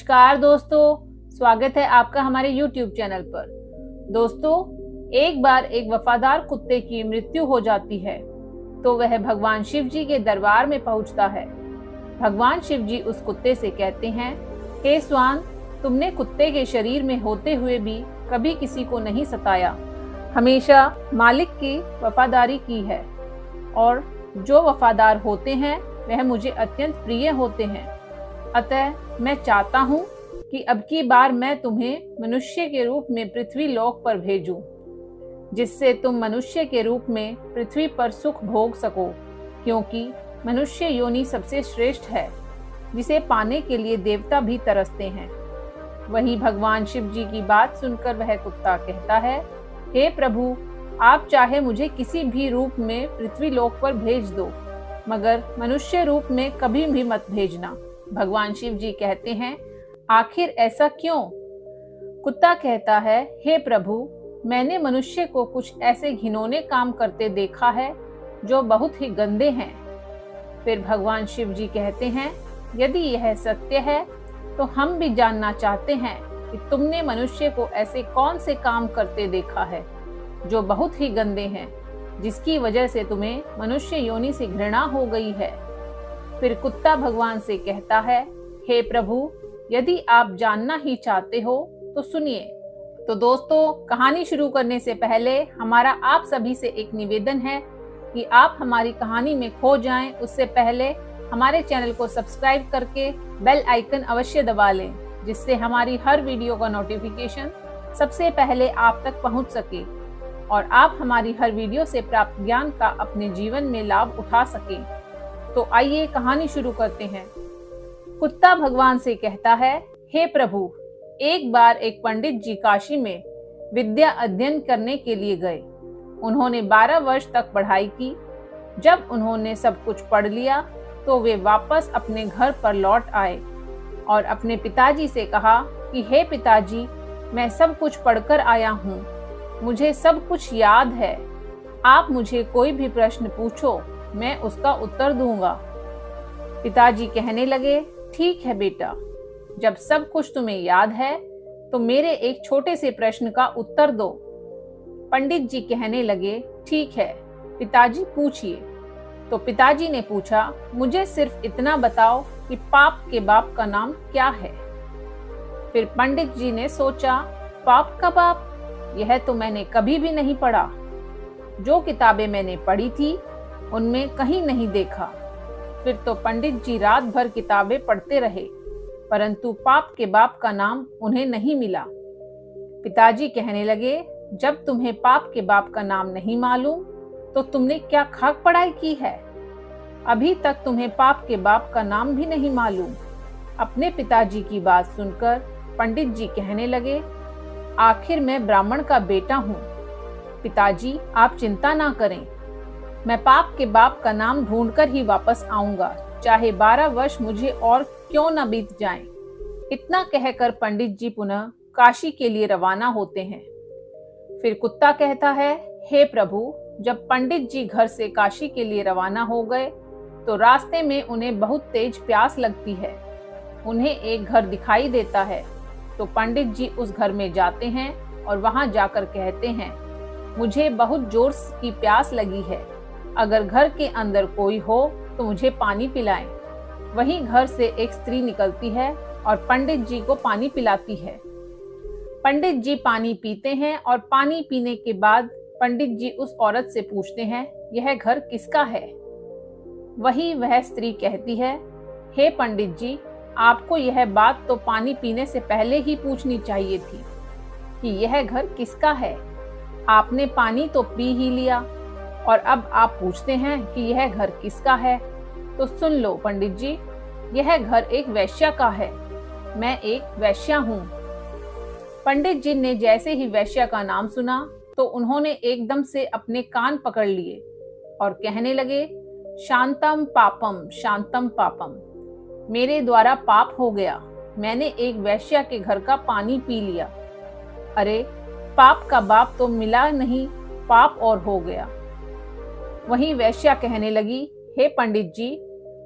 नमस्कार दोस्तों, स्वागत है आपका हमारे YouTube चैनल पर। दोस्तों, एक बार एक वफादार कुत्ते की मृत्यु हो जाती है तो वह भगवान शिव जी के दरबार में पहुंचता है। भगवान शिव जी उस कुत्ते से कहते हैं, हे स्वान, तुमने कुत्ते के शरीर में होते हुए भी कभी किसी को नहीं सताया, हमेशा मालिक की वफादारी की है और जो वफादार होते हैं वह मुझे अत्यंत प्रिय होते हैं। अतः मैं चाहता हूँ कि अब की बार मैं तुम्हें मनुष्य के रूप में पृथ्वी लोक पर भेजूं, जिससे तुम मनुष्य के रूप में पृथ्वी पर सुख भोग सको, क्योंकि मनुष्य योनि सबसे श्रेष्ठ है, जिसे पाने के लिए देवता भी तरसते हैं। वही भगवान शिव जी की बात सुनकर वह कुत्ता कहता है, हे प्रभु, आप चाहे मुझे किसी भी रूप में पृथ्वी लोक पर भेज दो, मगर मनुष्य रूप में कभी भी मत भेजना। भगवान शिव जी कहते हैं, आखिर ऐसा क्यों? कुत्ता कहता है, हे प्रभु, मैंने मनुष्य को कुछ ऐसे घिनौने काम करते देखा है जो बहुत ही गंदे हैं। फिर भगवान शिव जी कहते हैं, यदि यह सत्य है तो हम भी जानना चाहते हैं कि तुमने मनुष्य को ऐसे कौन से काम करते देखा है जो बहुत ही गंदे हैं, जिसकी वजह से तुम्हें मनुष्य योनि से घृणा हो गई है। फिर कुत्ता भगवान से कहता है, हे प्रभु, यदि आप जानना ही चाहते हो तो सुनिए। तो दोस्तों, कहानी शुरू करने से पहले हमारा आप सभी से एक निवेदन है कि आप हमारी कहानी में खो जाएं, उससे पहले हमारे चैनल को सब्सक्राइब करके बेल आइकन अवश्य दबा लें, जिससे हमारी हर वीडियो का नोटिफिकेशन सबसे पहले आप तक पहुंच सके और आप हमारी हर वीडियो से प्राप्त ज्ञान का अपने जीवन में लाभ उठा सकें। तो आइए कहानी शुरू करते हैं। कुत्ता भगवान से कहता है, हे प्रभु, एक बार एक पंडित जी काशी में विद्या अध्ययन करने के लिए गए। उन्होंने 12 वर्ष तक पढ़ाई की। जब उन्होंने सब कुछ पढ़ लिया तो वे वापस अपने घर पर लौट आए और अपने पिताजी से कहा कि हे पिताजी, मैं सब कुछ पढ़कर आया हूँ, मुझे सब कुछ याद है। आप मुझे कोई भी प्रश्न पूछो, मैं उसका उत्तर दूंगा। पिताजी कहने लगे, ठीक है बेटा, जब सब कुछ तुम्हें याद है तो मेरे एक छोटे से प्रश्न का उत्तर दो। पंडित जी कहने लगे, ठीक है पिताजी, पूछिए। तो पिताजी ने पूछा, मुझे सिर्फ इतना बताओ कि पाप के बाप का नाम क्या है। फिर पंडित जी ने सोचा, पाप का बाप, यह तो मैंने कभी भी नहीं पढ़ा। जो किताबें मैंने पढ़ी थी उनमें कहीं नहीं देखा। फिर तो पंडित जी रात भर किताबें पढ़ते रहे, परंतु पाप के बाप का नाम उन्हें नहीं मिला। पिताजी कहने लगे, जब तुम्हें पाप के बाप का नाम नहीं मालूम तो तुमने क्या खाक पढ़ाई की है? अभी तक तुम्हें पाप के बाप का नाम भी नहीं मालूम। अपने पिताजी की बात सुनकर पंडित जी कहने लगे, आखिर मैं ब्राह्मण का बेटा हूँ। पिताजी, आप चिंता ना करें, मैं पाप के बाप का नाम ढूंढकर ही वापस आऊंगा, चाहे 12 वर्ष मुझे और क्यों न बीत जाएं। इतना कहकर पंडित जी पुनः काशी के लिए रवाना होते हैं। फिर कुत्ता कहता है, हे प्रभु, जब पंडित जी घर से काशी के लिए रवाना हो गए तो रास्ते में उन्हें बहुत तेज प्यास लगती है। उन्हें एक घर दिखाई देता है तो पंडित जी उस घर में जाते हैं और वहां जाकर कहते हैं, मुझे बहुत जोर की प्यास लगी है, अगर घर के अंदर कोई हो तो मुझे पानी पिलाएं। वहीं घर से एक स्त्री निकलती है और पंडित जी को पानी पिलाती है। पंडित जी पानी पीते हैं और पानी पीने के बाद पंडित जी उस औरत से पूछते हैं, यह घर किसका है? वही वह स्त्री कहती है, हे पंडित जी, आपको यह बात तो पानी पीने से पहले ही पूछनी चाहिए थी कि यह घर किसका है। आपने पानी तो पी ही लिया और अब आप पूछते हैं कि यह घर किसका है। तो सुन लो पंडित जी, यह घर एक वैश्या का है, मैं एक वैश्या हूँ। पंडित जी ने जैसे ही वैश्या का नाम सुना तो उन्होंने एकदम से अपने कान पकड़ लिए और कहने लगे, शांतम पापम शांतम पापम, मेरे द्वारा पाप हो गया, मैंने एक वैश्या के घर का पानी पी लिया। अरे, पाप का बाप तो मिला नहीं, पाप और हो गया। वहीं वैश्या कहने लगी, हे पंडित जी,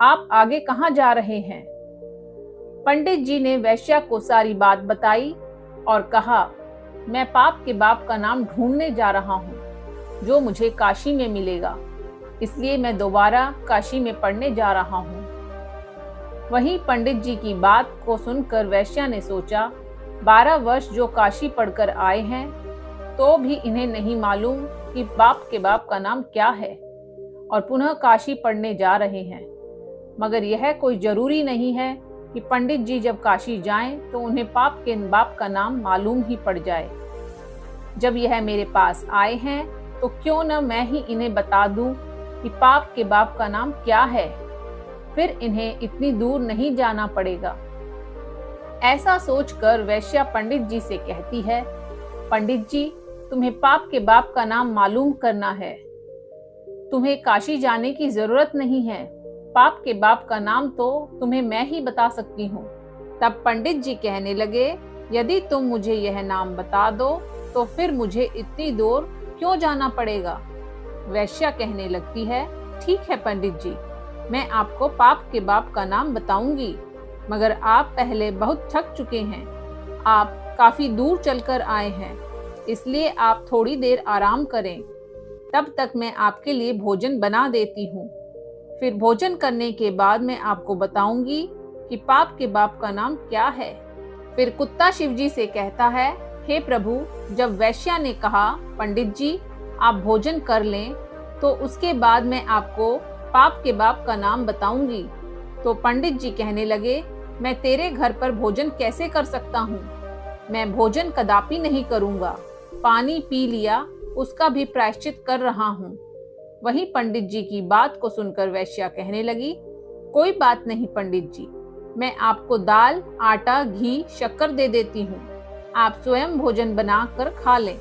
आप आगे कहाँ जा रहे हैं? पंडित जी ने वैश्या को सारी बात बताई और कहा, मैं पाप के बाप का नाम ढूंढने जा रहा हूँ जो मुझे काशी में मिलेगा, इसलिए मैं दोबारा काशी में पढ़ने जा रहा हूँ। वहीं पंडित जी की बात को सुनकर वैश्या ने सोचा, 12 वर्ष जो काशी पढ़कर आए हैं तो भी इन्हें नहीं मालूम कि बाप के बाप का नाम क्या है और पुनः काशी पढ़ने जा रहे हैं। मगर यह कोई जरूरी नहीं है कि पंडित जी जब काशी जाएं तो उन्हें पाप के बाप का नाम मालूम ही पड़ जाए। जब यह मेरे पास आए हैं तो क्यों न मैं ही इन्हें बता दूं कि पाप के बाप का नाम क्या है, फिर इन्हें इतनी दूर नहीं जाना पड़ेगा। ऐसा सोचकर वैश्या पंडित जी से कहती है, पंडित जी, तुम्हें पाप के बाप का नाम मालूम करना है, तुम्हें काशी जाने की जरूरत नहीं है, पाप के बाप का नाम तो तुम्हें मैं ही बता सकती हूँ। तब पंडित जी कहने लगे, यदि तुम मुझे यह नाम बता दो तो फिर मुझे इतनी दूर क्यों जाना पड़ेगा। वैश्या कहने लगती है, ठीक है पंडित जी, मैं आपको पाप के बाप का नाम बताऊंगी, मगर आप पहले बहुत थक चुके हैं, आप काफी दूर चलकर आए हैं, इसलिए आप थोड़ी देर आराम करें, तब तक मैं आपके लिए भोजन बना देती हूँ। फिर भोजन करने के बाद मैं आपको बताऊंगी कि पाप के बाप का नाम क्या है। फिर कुत्ता शिवजी से कहता है, हे प्रभु, जब वैश्या ने कहा पंडित जी आप भोजन कर लें तो उसके बाद मैं आपको पाप के बाप का नाम बताऊंगी, तो पंडित जी कहने लगे, मैं तेरे घर पर भोजन कैसे कर सकता हूँ, मैं भोजन कदापि नहीं करूँगा, पानी पी लिया उसका भी प्रायश्चित कर रहा हूँ। वही पंडित जी की बात को सुनकर वैश्या कहने लगी, कोई बात नहीं पंडित जी, मैं आपको दाल, आटा, घी, शक्कर दे देती हूँ, आप स्वयं भोजन बना कर खा लें।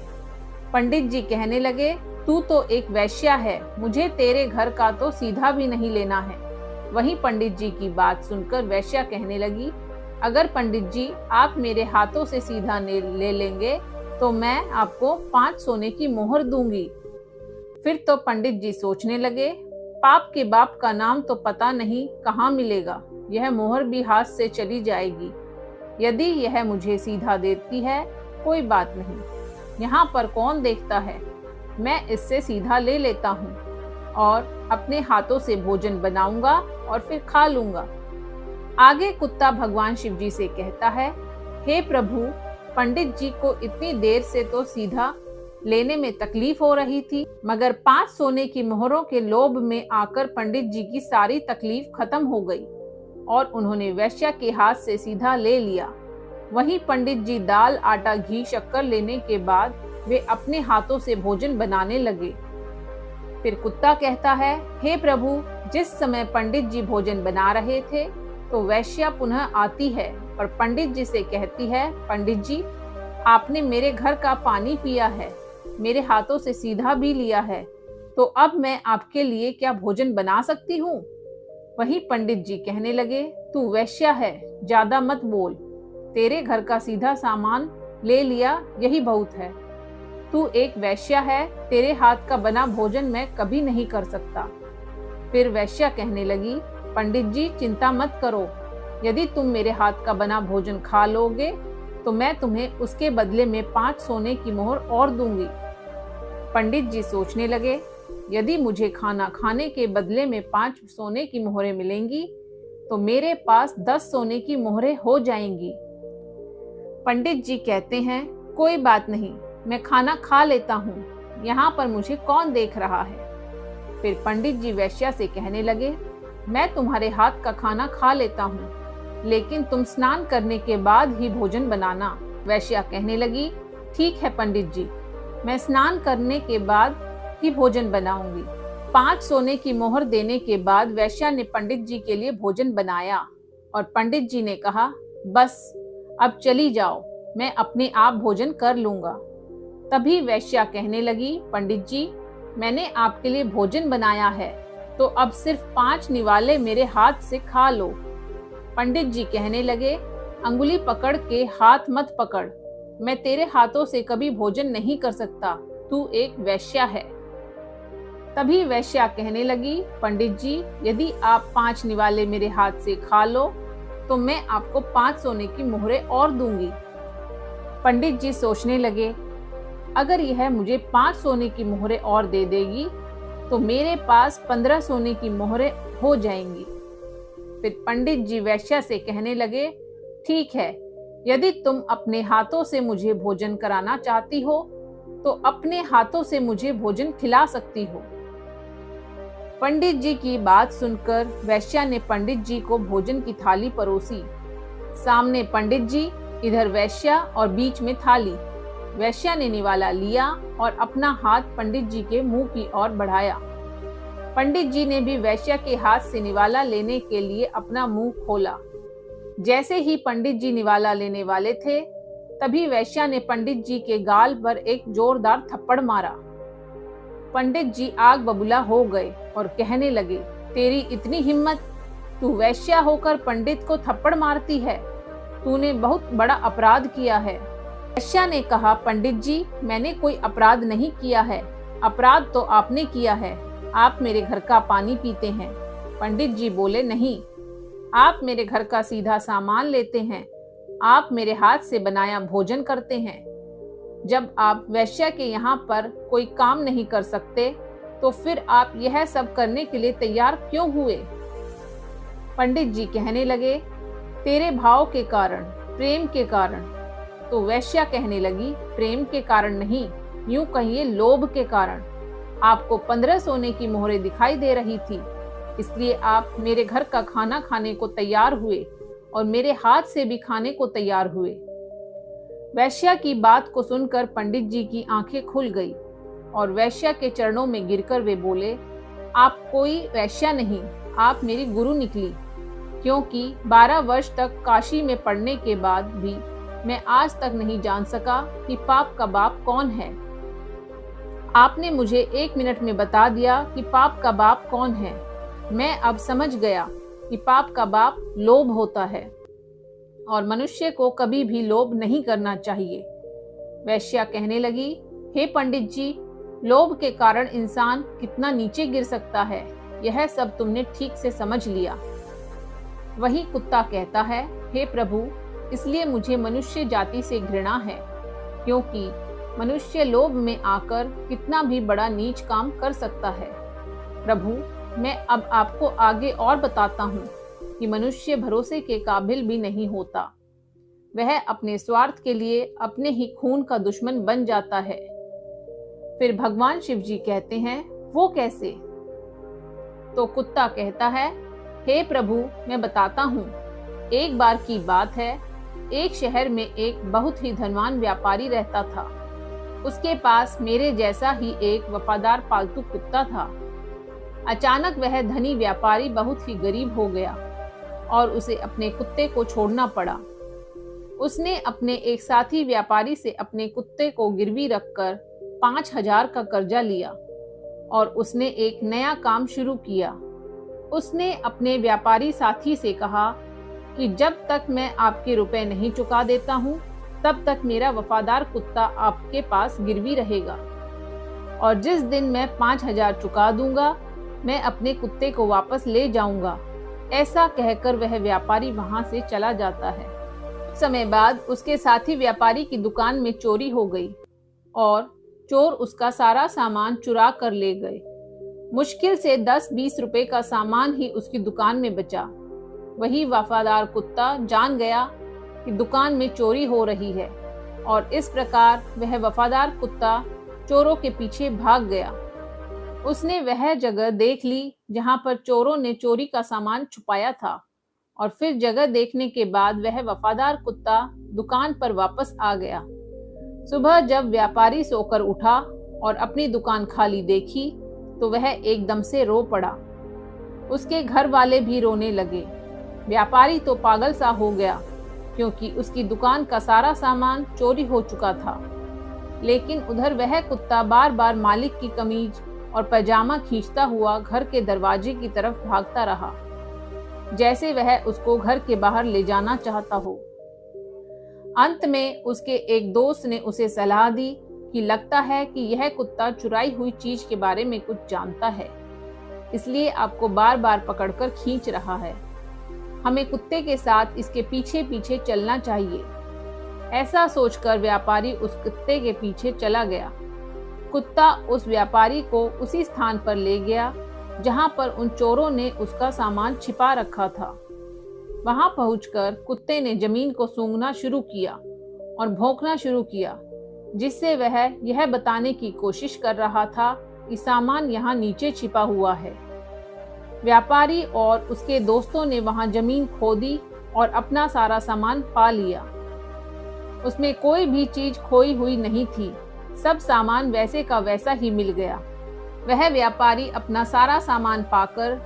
पंडित जी कहने लगे, तू तो एक वैश्या है, मुझे तेरे घर का तो सीधा भी नहीं लेना है। वही पंडित जी की बात सुनकर वैश्या कहने लगी, अगर पंडित जी आप मेरे हाथों से सीधा ले लेंगे तो मैं आपको 5 सोने की मोहर दूंगी। फिर तो पंडित जी सोचने लगे, पाप के बाप का नाम तो पता नहीं कहाँ मिलेगा, यह मोहर भी हाथ से चली जाएगी। यदि यह मुझे सीधा देती है कोई बात नहीं, यहाँ पर कौन देखता है, मैं इससे सीधा ले लेता हूँ और अपने हाथों से भोजन बनाऊंगा और फिर खा लूंगा। आगे कुत्ता भगवान शिव जी से कहता है, हे प्रभु, पंडित जी को इतनी देर से तो सीधा लेने में तकलीफ हो रही थी, मगर 5 सोने की मोहरों के लोभ में आकर पंडित जी की सारी तकलीफ खत्म हो गई और उन्होंने वैश्या के हाथ से सीधा ले लिया। वहीं पंडित जी दाल, आटा, घी, शक्कर लेने के बाद वे अपने हाथों से भोजन बनाने लगे। फिर कुत्ता कहता है, हे प्रभु, जिस समय पंडित जी भोजन बना रहे थे तो वैश्या पुनः आती है और पंडित जी से कहती है, पंडित जी आपने मेरे घर का पानी पिया है, मेरे हाथों से सीधा भी लिया है, तो अब मैं आपके लिए क्या भोजन बना सकती हूँ। वही पंडित जी कहने लगे, तू वैश्या है, ज्यादा मत बोल, तेरे घर का सीधा सामान ले लिया यही बहुत है, तू एक वैश्या है, तेरे हाथ का बना भोजन मैं कभी नहीं कर सकता। फिर वैश्या कहने लगी, पंडित जी चिंता मत करो, यदि तुम मेरे हाथ का बना भोजन खा लोगे तो मैं तुम्हें उसके बदले में 5 सोने की मोहर और दूंगी। पंडित जी सोचने लगे, यदि मुझे खाना खाने के बदले में 5 सोने की मोहरें मिलेंगी तो मेरे पास 10 सोने की मोहरें हो जाएंगी। पंडित जी कहते हैं, कोई बात नहीं, मैं खाना खा लेता हूँ, यहाँ पर मुझे कौन देख रहा है। फिर पंडित जी वैश्या से कहने लगे, मैं तुम्हारे हाथ का खाना खा लेता हूँ, लेकिन तुम स्नान करने के बाद ही भोजन बनाना। वैश्या कहने लगी, ठीक है पंडित जी, मैं स्नान करने के बाद ही भोजन बनाऊंगी। 5 सोने की मोहर देने के बाद वैश्या ने पंडित जी के लिए भोजन बनाया और पंडित जी ने कहा, बस अब चली जाओ, मैं अपने आप भोजन कर लूंगा। तभी वैश्या कहने लगी, पंडित जी मैंने आपके लिए भोजन बनाया है, तो अब सिर्फ 5 निवाले मेरे हाथ से खा लो। पंडित जी कहने लगे, अंगुली पकड़ के हाथ मत पकड़, मैं तेरे हाथों से कभी भोजन नहीं कर सकता, तू एक वैश्या है। तभी वैश्या कहने लगी, पंडित जी यदि आप 5 निवाले मेरे हाथ से खा लो तो मैं आपको 5 सोने की मोहरें और दूंगी। पंडित जी सोचने लगे, अगर यह मुझे 5 सोने की मोहरें और दे देगी तो मेरे पास 15 सोने की मोहरें हो जाएंगी। फिर पंडित जी वेश्या से कहने लगे, ठीक है, यदि तुम अपने हाथों से मुझे भोजन कराना चाहती हो तो अपने हाथों से मुझे भोजन खिला सकती हो। पंडित जी की बात सुनकर वेश्या ने पंडित जी को भोजन की थाली परोसी। सामने पंडित जी, इधर वेश्या और बीच में थाली। वेश्या ने निवाला लिया और अपना हाथ पंडित जी के मुंह की ओर बढ़ाया। पंडित जी ने भी वेश्या के हाथ से निवाला लेने के लिए अपना मुंह खोला। जैसे ही पंडित जी निवाला लेने वाले थे, तभी वेश्या ने पंडित जी के गाल पर एक जोरदार थप्पड़ मारा। पंडित जी आग बबूला हो गए और कहने लगे, तेरी इतनी हिम्मत, तू वेश्या होकर पंडित को थप्पड़ मारती है, तूने बहुत बड़ा अपराध किया है। वेश्या ने कहा, पंडित जी, मैंने कोई अपराध नहीं किया है, अपराध तो आपने किया है, आप मेरे घर का पानी पीते हैं। पंडित जी बोले, नहीं, आप मेरे घर का सीधा सामान लेते हैं, आप मेरे हाथ से बनाया भोजन करते हैं। जब आप वेश्या के यहाँ पर कोई काम नहीं कर सकते तो फिर आप यह सब करने के लिए तैयार क्यों हुए? पंडित जी कहने लगे, तेरे भाव के कारण, प्रेम के कारण। तो वेश्या कहने लगी, प्रेम के कारण नहीं, यूं कहिए लोभ के कारण। आपको 15 सोने की मोहरें दिखाई दे रही थी, इसलिए आप मेरे घर का खाना खाने को तैयार हुए और मेरे हाथ से भी खाने को तैयार हुए। वेश्या की बात को सुनकर पंडित जी की आंखें खुल गई और वेश्या के चरणों में गिरकर वे बोले, आप कोई वेश्या नहीं, आप मेरी गुरु निकली, क्योंकि 12 वर्ष तक काशी में पढ़ने के बाद भी मैं आज तक नहीं जान सका कि पाप का बाप कौन है। आपने मुझे 1 मिनट में बता दिया कि पाप का बाप कौन है। मैं अब समझ गया कि पाप का बाप लोभ होता है और मनुष्य को कभी भी लोभ नहीं करना चाहिए। वेश्या कहने लगी, हे पंडित जी, लोभ के कारण इंसान कितना नीचे गिर सकता है, यह सब तुमने ठीक से समझ लिया। वही कुत्ता कहता है, हे प्रभु, इसलिए मुझे मनुष्य जाति से घृणा है, क्योंकि मनुष्य लोभ में आकर कितना भी बड़ा नीच काम कर सकता है। प्रभु, मैं अब आपको आगे और बताता हूँ कि मनुष्य भरोसे के काबिल भी नहीं होता। वह अपने स्वार्थ के लिए अपने ही खून का दुश्मन बन जाता है। फिर भगवान शिव जी कहते हैं, वो कैसे? तो कुत्ता कहता है, हे प्रभु, मैं बताता हूँ। एक बार की बात है, एक शहर में एक बहुत ही धनवान व्यापारी रहता था। उसके पास मेरे जैसा ही एक वफादार पालतू कुत्ता था। अचानक वह धनी व्यापारी बहुत ही गरीब हो गया और उसे अपने कुत्ते को छोड़ना पड़ा। उसने अपने एक साथी व्यापारी से अपने कुत्ते को गिरवी रखकर 5,000 का कर्जा लिया और उसने एक नया काम शुरू किया। उसने अपने व्यापारी साथी से कहा कि जब तक मैं आपके रुपए नहीं चुका देता हूँ, तब तक मेरा वफादार कुत्ता आपके पास गिरवी रहेगा, और जिस दिन मैं 5,000 चुका दूंगा, मैं अपने कुत्ते को वापस ले जाऊंगा। ऐसा कहकर वह व्यापारी वहां से चला जाता है। कुछ समय बाद उसके साथी व्यापारी की दुकान में चोरी हो गई और चोर उसका सारा सामान चुरा कर ले गए। मुश्किल से 10-20 रुपए का सामान ही उसकी दुकान में बचा। वही वफादार कुत्ता जान गया कि दुकान में चोरी हो रही है और इस प्रकार वह वफादार कुत्ता चोरों के पीछे भाग गया। उसने वह जगह देख ली जहां पर चोरों ने चोरी का सामान छुपाया था और फिर जगह देखने के बाद वह वफादार कुत्ता दुकान पर वापस आ गया। सुबह जब व्यापारी सोकर उठा और अपनी दुकान खाली देखी तो वह एकदम से रो पड़ा। उसके घर वाले भी रोने लगे। व्यापारी तो पागल सा हो गया, क्योंकि उसकी दुकान का सारा सामान चोरी हो चुका था। लेकिन उधर वह कुत्ता बार बार मालिक की कमीज और पैजामा खींचता हुआ घर के दरवाजे की तरफ भागता रहा, जैसे वह उसको घर के बाहर ले जाना चाहता हो। अंत में उसके एक दोस्त ने उसे सलाह दी कि लगता है कि यह कुत्ता चुराई हुई चीज के बारे में कुछ जानता है, इसलिए आपको बार बार पकड़कर खींच रहा है। हमें कुत्ते के साथ इसके पीछे पीछे चलना चाहिए। ऐसा सोचकर व्यापारी उस कुत्ते के पीछे चला गया। कुत्ता उस व्यापारी को उसी स्थान पर ले गया जहां पर उन चोरों ने उसका सामान छिपा रखा था। वहां पहुंचकर कुत्ते ने जमीन को सूंघना शुरू किया और भौंकना शुरू किया, जिससे वह यह बताने की कोशिश कर रहा था कि सामान यहाँ नीचे छिपा हुआ है। व्यापारी और उसके दोस्तों ने वहां जमीन खोदी और अपना सारा सामान पा लिया। उसमें कोई भी चीज खोई हुई नहीं थी, सब सामान वैसे का वैसा ही मिल गया। वह व्यापारी अपना सारा सामान पाकर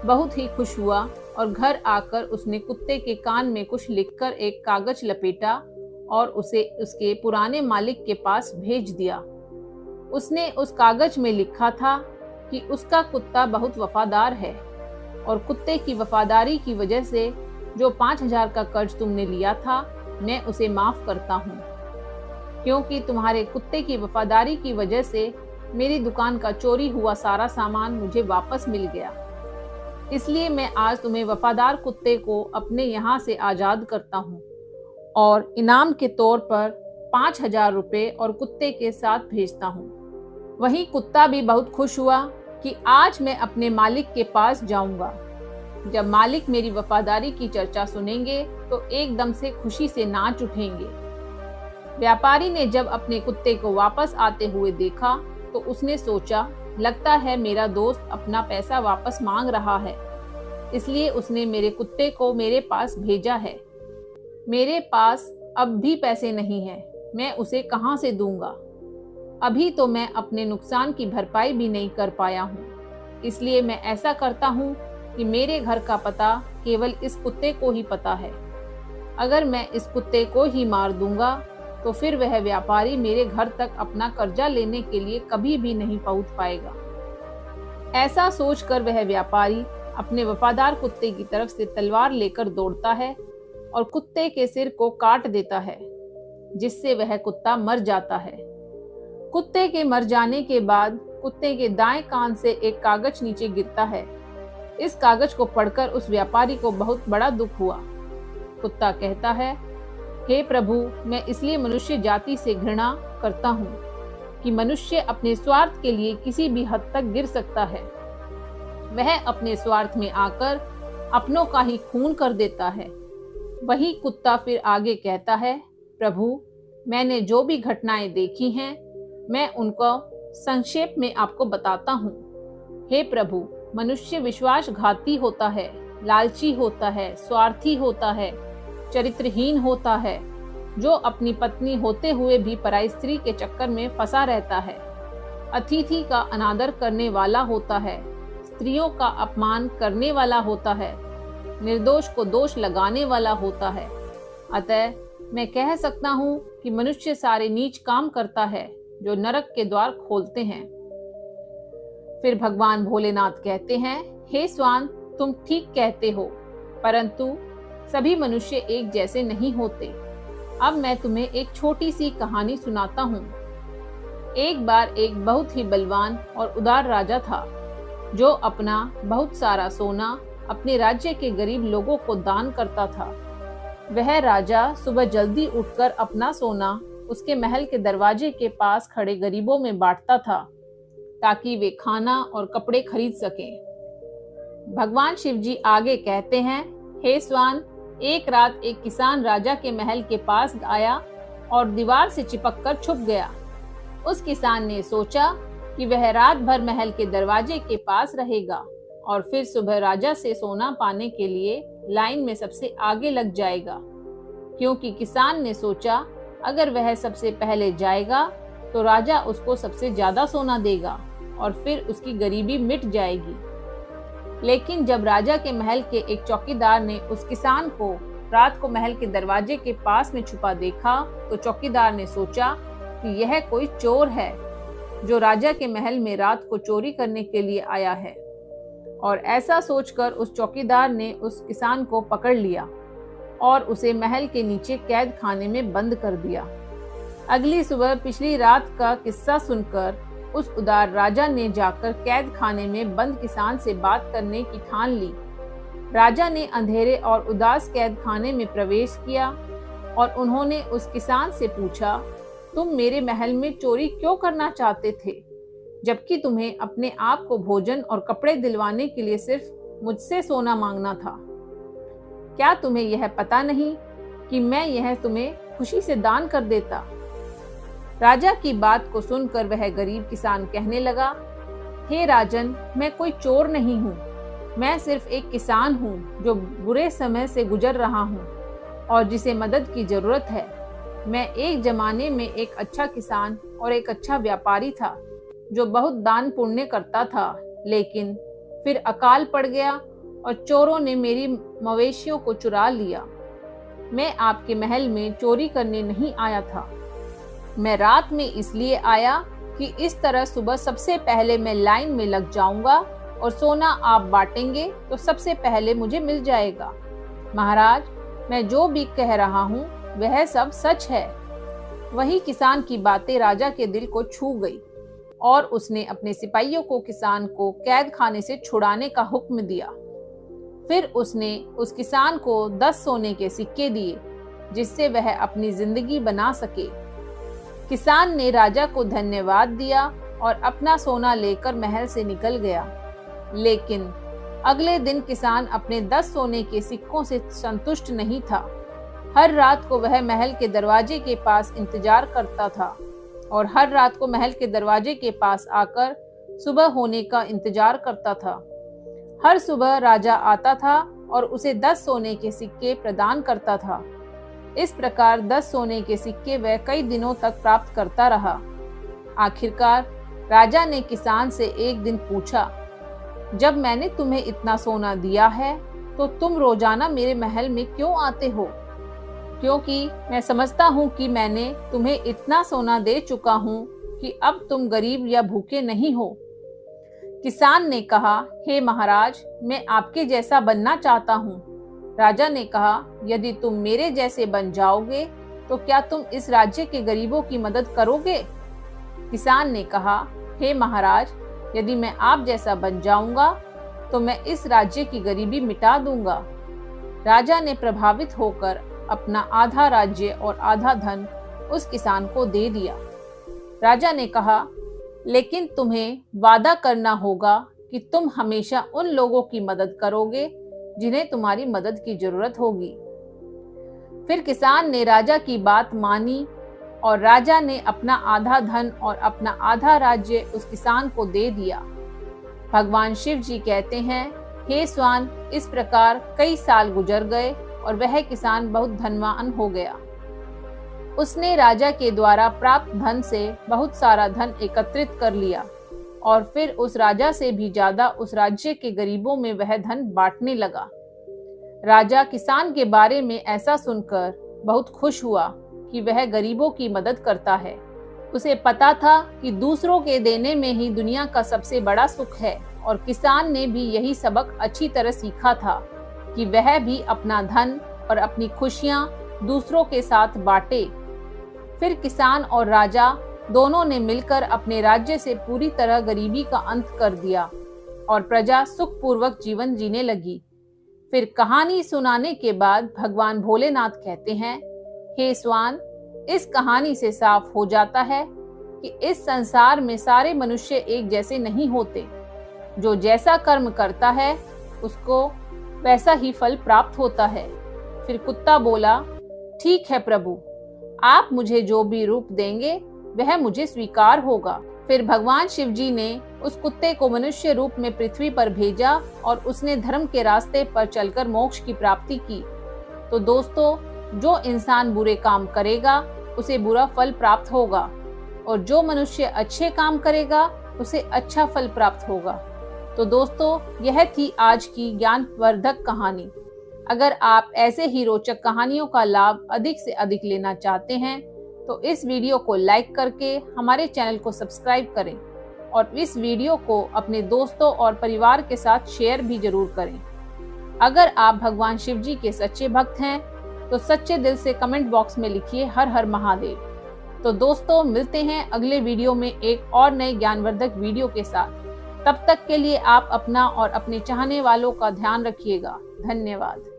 बहुत ही खुश हुआ और घर आकर उसने कुत्ते के कान में कुछ लिखकर एक कागज लपेटा और उसे उसके पुराने मालिक के पास भेज दिया। उसने उस कागज में लिखा था कि उसका कुत्ता बहुत वफादार है और कुत्ते की वफादारी की वजह से जो 5,000 का कर्ज तुमने लिया था, मैं उसे माफ करता हूँ, क्योंकि तुम्हारे कुत्ते की वफादारी की वजह से मेरी दुकान का चोरी हुआ सारा सामान मुझे वापस मिल गया। इसलिए मैं आज तुम्हें वफादार कुत्ते को अपने यहाँ से आजाद करता हूँ और इनाम के तौर पर 5,000 रुपए और कुत्ते के साथ भेजता हूँ। वही कुत्ता भी बहुत खुश हुआ कि आज मैं अपने मालिक के पास जाऊंगा। जब मालिक मेरी वफादारी की चर्चा सुनेंगे तो एकदम से खुशी से नाच उठेंगे। व्यापारी ने जब अपने कुत्ते को वापस आते हुए देखा तो उसने सोचा, लगता है मेरा दोस्त अपना पैसा वापस मांग रहा है, इसलिए उसने मेरे कुत्ते को मेरे पास भेजा है। मेरे पास अब भी पैसे नहीं हैं, मैं उसे कहाँ से दूंगा? अभी तो मैं अपने नुकसान की भरपाई भी नहीं कर पाया हूँ, इसलिए मैं ऐसा करता हूँ कि मेरे घर का पता केवल इस कुत्ते को ही पता है। अगर मैं इस कुत्ते को ही मार दूंगा तो फिर वह व्यापारी मेरे घर तक अपना कर्जा लेने के लिए कभी भी नहीं पहुंच पाएगा। ऐसा सोचकर वह व्यापारी अपने वफादार कुत्ते की तरफ से तलवार लेकर दौड़ता है और कुत्ते के सिर को काट देता है, जिससे वह कुत्ता मर जाता है। कुत्ते के मर जाने के बाद कुत्ते के दाएं कान से एक कागज नीचे गिरता है। इस कागज को पढ़कर उस व्यापारी को बहुत बड़ा दुख हुआ। कुत्ता कहता है, हे प्रभु, मैं इसलिए मनुष्य जाति से घृणा करता हूँ कि मनुष्य अपने स्वार्थ के लिए किसी भी हद तक गिर सकता है। वह अपने स्वार्थ में आकर अपनों का ही खून कर देता है। वही कुत्ता फिर आगे कहता है, प्रभु, मैंने जो भी घटनाएं देखी हैं, मैं उनको संक्षेप में आपको बताता हूँ। हे प्रभु, मनुष्य विश्वासघाती होता है, लालची होता है, स्वार्थी होता है, चरित्रहीन होता है, जो अपनी पत्नी होते हुए भी पराई स्त्री के चक्कर में फंसा रहता है, अतिथि का अनादर करने वाला होता है, स्त्रियों का अपमान करने वाला होता है, निर्दोष को दोष लगाने वाला होता है। अतः मैं कह सकता हूँ कि मनुष्य सारे नीच काम करता है जो नरक के द्वार खोलते हैं। फिर भगवान भोलेनाथ कहते हैं, हे स्वान, तुम ठीक कहते हो, परंतु सभी मनुष्य एक जैसे नहीं होते। अब मैं तुम्हें एक छोटी सी कहानी सुनाता हूँ। एक बार एक बहुत ही बलवान और उदार राजा था, जो अपना बहुत सारा सोना अपने राज्य के गरीब लोगों को दान करता था। वह राजा सुबह जल्दी उठकर अपना सोना उसके महल के दरवाजे के पास खड़े गरीबों में बांटता था, ताकि वे खाना और कपड़े खरीद सकें। भगवान शिव जी आगे कहते हैं, हे स्वान, एक रात एक किसान राजा के महल के पास आया और दीवार से चिपककर छुप गया। उस किसान ने सोचा कि वह रात भर महल के दरवाजे के पास रहेगा और फिर सुबह राजा से सोना पाने के लिए लाइन में सबसे आगे लग जाएगा, क्योंकि किसान ने सोचा अगर वह सबसे पहले जाएगा तो राजा उसको सबसे ज्यादा सोना देगा और फिर उसकी गरीबी मिट जाएगी। लेकिन जब राजा के महल के एक चौकीदार ने उस किसान को रात को महल के दरवाजे के पास में छुपा देखा, तो चौकीदार ने सोचा कि यह कोई चोर है जो राजा के महल में रात को चोरी करने के लिए आया है। और ऐसा सोचकर उस चौकीदार ने उस किसान को पकड़ लिया और उसे महल के नीचे कैद खाने में बंद कर दिया। अगली सुबह पिछली रात का किस्सा सुनकर उस उदार राजा ने जाकर कैद खाने में बंद किसान से बात करने की ठान ली। राजा ने अंधेरे और उदास कैद खाने में प्रवेश किया और उन्होंने उस किसान से पूछा, तुम मेरे महल में चोरी क्यों करना चाहते थे, जबकि तुम्हें अपने आप को भोजन और कपड़े दिलवाने के लिए सिर्फ मुझसे सोना मांगना था। क्या तुम्हें यह पता नहीं कि मैं यह तुम्हें खुशी से दान कर देता। राजा की बात को सुनकर वह गरीब किसान कहने लगा, हे राजन, मैं कोई चोर नहीं हूँ, मैं सिर्फ एक किसान हूँ जो बुरे समय से गुजर रहा हूँ और जिसे मदद की जरूरत है। मैं एक जमाने में एक अच्छा किसान और एक अच्छा व्यापारी था जो बहुत दान पुण्य करता था, लेकिन फिर अकाल पड़ गया और चोरों ने मेरी मवेशियों को चुरा लिया। मैं आपके महल में चोरी करने नहीं आया था। मैं रात में इसलिए आया कि इस तरह सुबह सबसे पहले मैं लाइन में लग जाऊंगा और सोना आप बांटेंगे तो सबसे पहले मुझे मिल जाएगा। महाराज, मैं जो भी कह रहा हूँ वह सब सच है। वही किसान की बातें राजा के दिल को छू गई और उसने अपने सिपाहियों को किसान को कैद खाने से छुड़ाने का हुक्म दिया। फिर उसने उस किसान को 10 सोने के सिक्के दिए जिससे वह अपनी जिंदगी बना सके। किसान ने राजा को धन्यवाद दिया और अपना सोना लेकर महल से निकल गया। लेकिन अगले दिन किसान अपने 10 सोने के सिक्कों से संतुष्ट नहीं था। हर रात को वह महल के दरवाजे के पास इंतजार करता था और हर रात को महल के दरवाजे के पास आकर सुबह होने का इंतजार करता था। हर सुबह राजा आता था और उसे 10 सोने के सिक्के प्रदान करता था। इस प्रकार 10 सोने के सिक्के वह कई दिनों तक प्राप्त करता रहा। आखिरकार राजा ने किसान से एक दिन पूछा, जब मैंने तुम्हें इतना सोना दिया है तो तुम रोजाना मेरे महल में क्यों आते हो? क्योंकि मैं समझता हूँ कि मैंने तुम्हें इतना सोना दे चुका हूँ कि अब तुम गरीब या भूखे नहीं हो। किसान ने कहा, हे महाराज, मैं आपके जैसा बनना चाहता हूँ। राजा ने कहा, यदि तुम मेरे जैसे बन जाओगे तो क्या तुम इस राज्य के गरीबों की मदद करोगे? किसान ने कहा, हे महाराज, यदि मैं आप जैसा बन जाऊंगा तो मैं इस राज्य की गरीबी मिटा दूंगा। राजा ने प्रभावित होकर अपना आधा राज्य और आधा धन उस किसान को दे दिया। राजा ने कहा, लेकिन तुम्हें वादा करना होगा कि तुम हमेशा उन लोगों की मदद करोगे जिन्हें तुम्हारी मदद की जरूरत होगी। फिर किसान ने राजा की बात मानी और राजा ने अपना आधा धन और अपना आधा राज्य उस किसान को दे दिया। भगवान शिव जी कहते हैं, हे स्वान, इस प्रकार कई साल गुजर गए और वह किसान बहुत धनवान हो गया। उसने राजा के द्वारा प्राप्त धन से बहुत सारा धन एकत्रित कर लिया और फिर उस राजा से भी ज्यादा उस राज्य के गरीबों में वह धन बांटने लगा। राजा किसान के बारे में ऐसा सुनकर बहुत खुश हुआ कि वह गरीबों की मदद करता है। उसे पता था कि दूसरों के देने में ही दुनिया का सबसे बड़ा सुख है और किसान ने भी यही सबक अच्छी तरह सीखा था कि वह भी अपना धन और अपनी खुशियां दूसरों के साथ बांटे। फिर किसान और राजा दोनों ने मिलकर अपने राज्य से पूरी तरह गरीबी का अंत कर दिया और प्रजा सुखपूर्वक जीवन जीने लगी। फिर कहानी सुनाने के बाद भगवान भोलेनाथ कहते हैं, हे स्वान, इस कहानी से साफ हो जाता है कि इस संसार में सारे मनुष्य एक जैसे नहीं होते। जो जैसा कर्म करता है उसको वैसा ही फल प्राप्त होता है। फिर कुत्ता बोला, ठीक है प्रभु, आप मुझे जो भी रूप देंगे वह मुझे स्वीकार होगा। फिर भगवान शिव जी ने उस कुत्ते को मनुष्य रूप में पृथ्वी पर भेजा और उसने धर्म के रास्ते पर चलकर मोक्ष की प्राप्ति की। तो दोस्तों, जो इंसान बुरे काम करेगा उसे बुरा फल प्राप्त होगा और जो मनुष्य अच्छे काम करेगा उसे अच्छा फल प्राप्त होगा। तो दोस्तों, यह थी आज की ज्ञानवर्धक कहानी। अगर आप ऐसे ही रोचक कहानियों का लाभ अधिक से अधिक लेना चाहते हैं तो इस वीडियो को लाइक करके हमारे चैनल को सब्सक्राइब करें और इस वीडियो को अपने दोस्तों और परिवार के साथ शेयर भी जरूर करें। अगर आप भगवान शिव जी के सच्चे भक्त हैं तो सच्चे दिल से कमेंट बॉक्स में लिखिए हर हर महादेव। तो दोस्तों, मिलते हैं अगले वीडियो में एक और नए ज्ञानवर्धक वीडियो के साथ। तब तक के लिए आप अपना और अपने चाहने वालों का ध्यान रखिएगा। धन्यवाद।